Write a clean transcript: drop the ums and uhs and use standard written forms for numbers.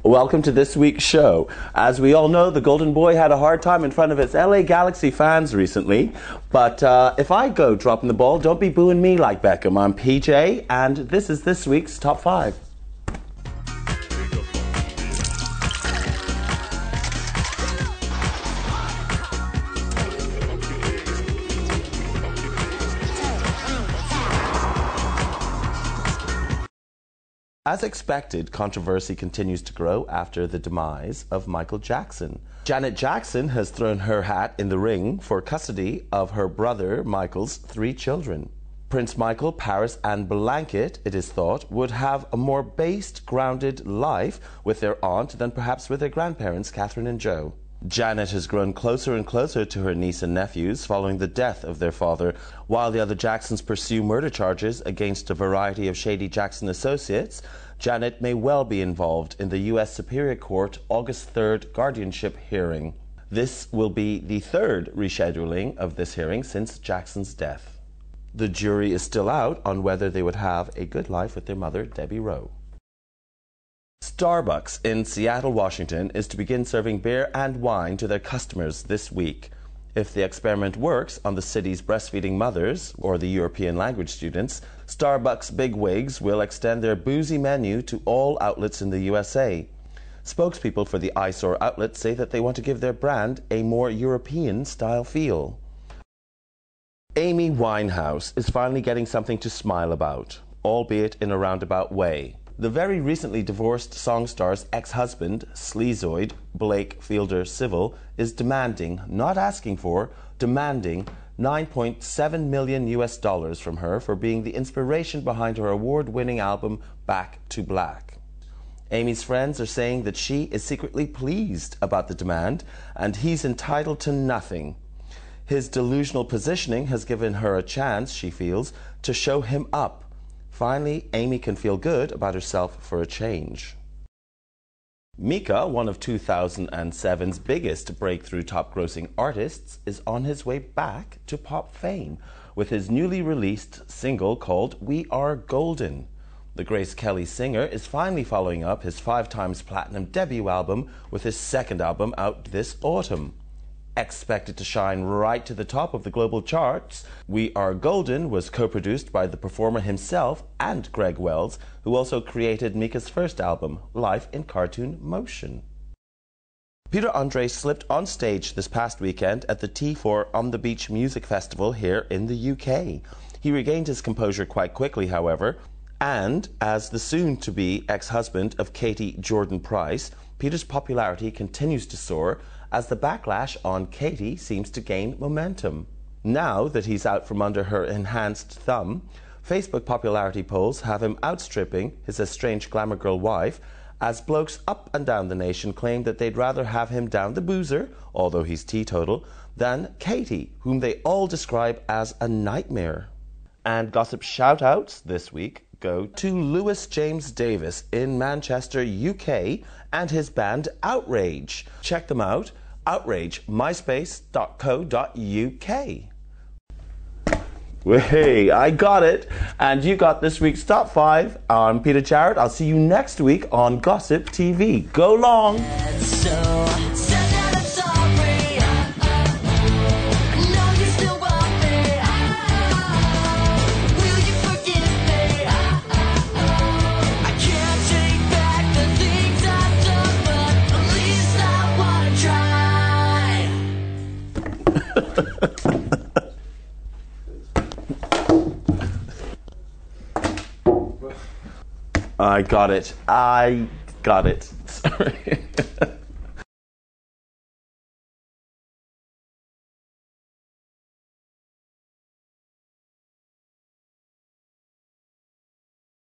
Welcome to this week's show. As we all know, the Golden Boy had a hard time in front of its LA Galaxy fans recently. But if I go dropping the ball, don't be booing me like Beckham. I'm PJ, and this is this week's Top 5. As expected, controversy continues to grow after the demise of Michael Jackson. Janet Jackson has thrown her hat in the ring for custody of her brother Michael's 3 children. Prince Michael, Paris and Blanket, it is thought, would have a more based, grounded life with their aunt than perhaps with their grandparents, Catherine and Joe. Janet has grown closer and closer to her niece and nephews following the death of their father, while the other Jacksons pursue murder charges against a variety of shady Jackson associates. Janet may well be involved in the U.S. Superior Court August 3rd guardianship hearing. This will be the 3rd rescheduling of this hearing since Jackson's death. The jury is still out on whether they would have a good life with their mother, Debbie Rowe. Starbucks in Seattle, Washington is to begin serving beer and wine to their customers this week. If the experiment works on the city's breastfeeding mothers or the European language students, Starbucks bigwigs will extend their boozy menu to all outlets in the USA. Spokespeople for the eyesore outlet say that they want to give their brand a more European-style feel. Amy Winehouse is finally getting something to smile about, albeit in a roundabout way. The very recently divorced song star's ex-husband, sleazoid Blake Fielder Civil, is demanding, not asking for, demanding $9.7 million from her for being the inspiration behind her award-winning album Back to Black. Amy's friends are saying that she is secretly pleased about the demand, and he's entitled to nothing. His delusional positioning has given her a chance, she feels, to show him up. Finally, Amy can feel good about herself for a change. Mika, one of 2007's biggest breakthrough top-grossing artists, is on his way back to pop fame with his newly released single called We Are Golden. The Grace Kelly singer is finally following up his 5-times platinum debut album with his second album out this autumn. Expected to shine right to the top of the global charts, We Are Golden was co-produced by the performer himself and Greg Wells, who also created Mika's first album, Life in Cartoon Motion. Peter Andre slipped on stage this past weekend at the T4 On the Beach Music Festival here in the UK. He regained his composure quite quickly, however, and as the soon-to-be ex-husband of Katie Jordan Price, Peter's popularity continues to soar as the backlash on Katie seems to gain momentum. Now that he's out from under her enhanced thumb, Facebook popularity polls have him outstripping his estranged glamour girl wife, as blokes up and down the nation claim that they'd rather have him down the boozer, although he's teetotal, than Katie, whom they all describe as a nightmare. And gossip shout-outs this week go to Lewis James Davis in Manchester, UK, and his band Outrage. Check them out, Outrage, myspace.co.uk. Hey, I got it. And you got this week's Top 5. I'm Peter Jarrette. I'll see you next week on Gossip TV. Go long! I got it. Sorry.